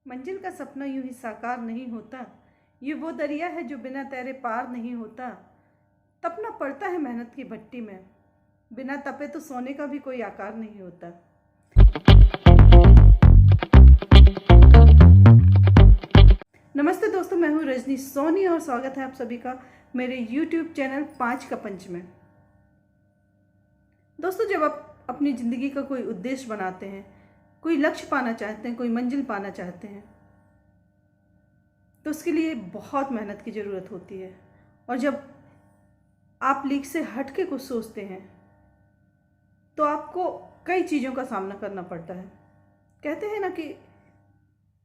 मंजिल का सपना यूं ही साकार नहीं होता। ये वो दरिया है जो बिना तैरे पार नहीं होता। तपना पड़ता है मेहनत की भट्टी में, बिना तपे तो सोने का भी कोई आकार नहीं होता। नमस्ते दोस्तों, मैं हूँ रजनी सोनी और स्वागत है आप सभी का मेरे YouTube चैनल 5 का पंच में। दोस्तों, जब आप अपनी ज़िंदगी का कोई उद्देश्य बनाते हैं, कोई लक्ष्य पाना चाहते हैं, कोई मंजिल पाना चाहते हैं, तो उसके लिए बहुत मेहनत की ज़रूरत होती है। और जब आप लीक से हट के कुछ सोचते हैं तो आपको कई चीज़ों का सामना करना पड़ता है। कहते हैं ना कि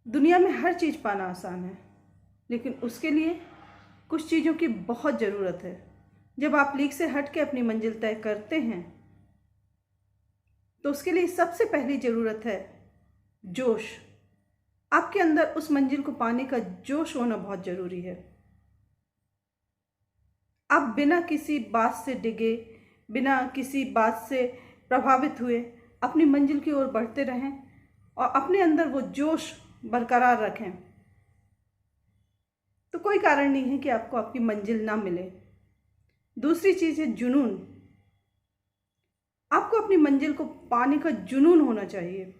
दुनिया में हर चीज़ पाना आसान है, लेकिन उसके लिए कुछ चीज़ों की बहुत ज़रूरत है। जब आप लीक से हट के अपनी मंजिल तय करते हैं तो उसके लिए सबसे पहली ज़रूरत है जोश। आपके अंदर उस मंजिल को पाने का जोश होना बहुत ज़रूरी है। आप बिना किसी बात से डिगे, बिना किसी बात से प्रभावित हुए अपनी मंजिल की ओर बढ़ते रहें और अपने अंदर वो जोश बरकरार रखें, तो कोई कारण नहीं है कि आपको आपकी मंजिल ना मिले। दूसरी चीज़ है जुनून। आपको अपनी मंजिल को पाने का जुनून होना चाहिए।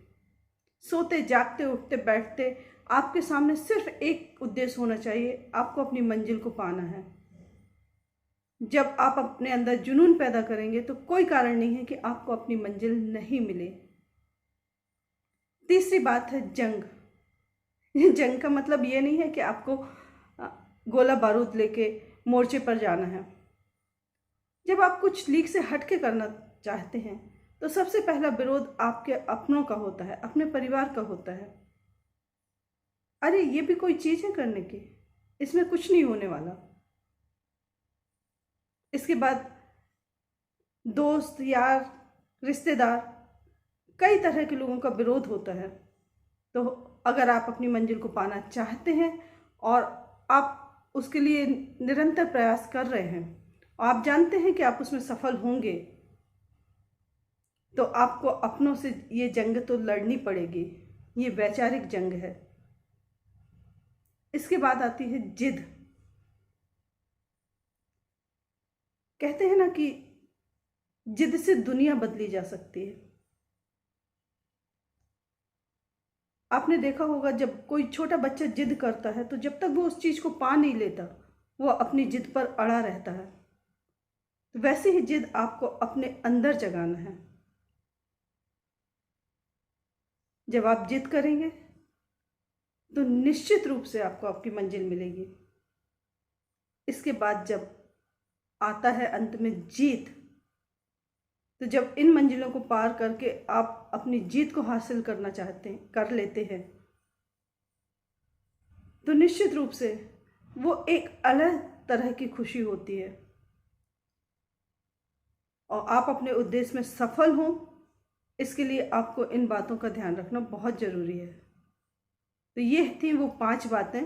सोते जागते उठते बैठते आपके सामने सिर्फ एक उद्देश्य होना चाहिए, आपको अपनी मंजिल को पाना है। जब आप अपने अंदर जुनून पैदा करेंगे तो कोई कारण नहीं है कि आपको अपनी मंजिल नहीं मिले। तीसरी बात है जंग। जंग का मतलब ये नहीं है कि आपको गोला बारूद लेके मोर्चे पर जाना है। जब आप कुछ लीक से हटके करना चाहते हैं तो सबसे पहला विरोध आपके अपनों का होता है, अपने परिवार का होता है। अरे ये भी कोई चीज़ है करने की, इसमें कुछ नहीं होने वाला। इसके बाद दोस्त, यार, रिश्तेदार, कई तरह के लोगों का विरोध होता है। तो अगर आप अपनी मंजिल को पाना चाहते हैं और आप उसके लिए निरंतर प्रयास कर रहे हैं और आप जानते हैं कि आप उसमें सफल होंगे, तो आपको अपनों से ये जंग तो लड़नी पड़ेगी। ये वैचारिक जंग है। इसके बाद आती है जिद। कहते हैं ना कि जिद से दुनिया बदली जा सकती है। आपने देखा होगा, जब कोई छोटा बच्चा जिद करता है तो जब तक वो उस चीज़ को पा नहीं लेता, वो अपनी जिद पर अड़ा रहता है। तो वैसे ही जिद आपको अपने अंदर जगाना है। जब आप जिद करेंगे तो निश्चित रूप से आपको आपकी मंजिल मिलेगी। इसके बाद जब आता है अंत में जीत, तो जब इन मंजिलों को पार करके आप अपनी जीत को हासिल करना चाहते हैं, कर लेते हैं, तो निश्चित रूप से वो एक अलग तरह की खुशी होती है और आप अपने उद्देश्य में सफल हों, इसके लिए आपको इन बातों का ध्यान रखना बहुत ज़रूरी है। तो ये थी वो 5 बातें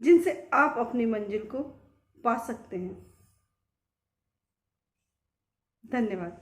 जिनसे आप अपनी मंजिल को पा सकते हैं। धन्यवाद।